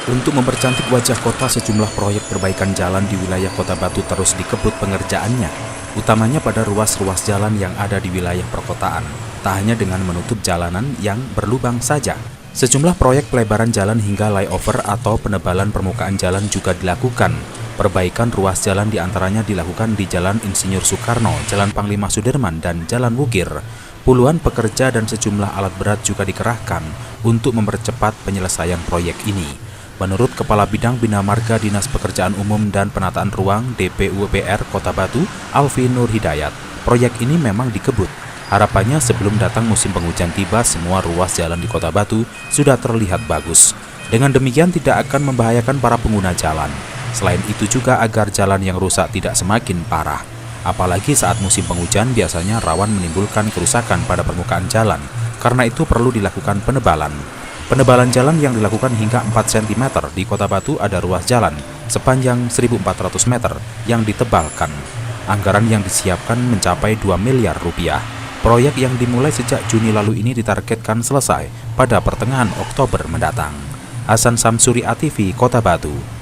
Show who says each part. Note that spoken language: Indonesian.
Speaker 1: Untuk mempercantik wajah kota, sejumlah proyek perbaikan jalan di wilayah Kota Batu terus dikebut pengerjaannya, utamanya pada ruas-ruas jalan yang ada di wilayah perkotaan. Tak hanya dengan menutup jalanan yang berlubang saja, sejumlah proyek pelebaran jalan hingga flyover atau penebalan permukaan jalan juga dilakukan. Perbaikan ruas jalan diantaranya dilakukan di Jalan Insinyur Soekarno, Jalan Panglima Sudirman, dan Jalan Wukir. Puluhan pekerja dan sejumlah alat berat juga dikerahkan untuk mempercepat penyelesaian proyek ini. Menurut Kepala Bidang Bina Marga Dinas Pekerjaan Umum dan Penataan Ruang DPUPR Kota Batu, Alfi Nur Hidayat, proyek ini memang dikebut. Harapannya sebelum datang musim penghujan tiba, semua ruas jalan di Kota Batu sudah terlihat bagus. Dengan demikian tidak akan membahayakan para pengguna jalan. Selain itu juga agar jalan yang rusak tidak semakin parah. Apalagi saat musim penghujan biasanya rawan menimbulkan kerusakan pada permukaan jalan. Karena itu perlu dilakukan penebalan. Penebalan jalan yang dilakukan hingga 4 cm di Kota Batu. Ada ruas jalan sepanjang 1.400 meter yang ditebalkan. Anggaran yang disiapkan mencapai 2 miliar rupiah. Proyek yang dimulai sejak Juni lalu ini ditargetkan selesai pada pertengahan Oktober mendatang. Hasan Samsuri, ATV, Kota Batu.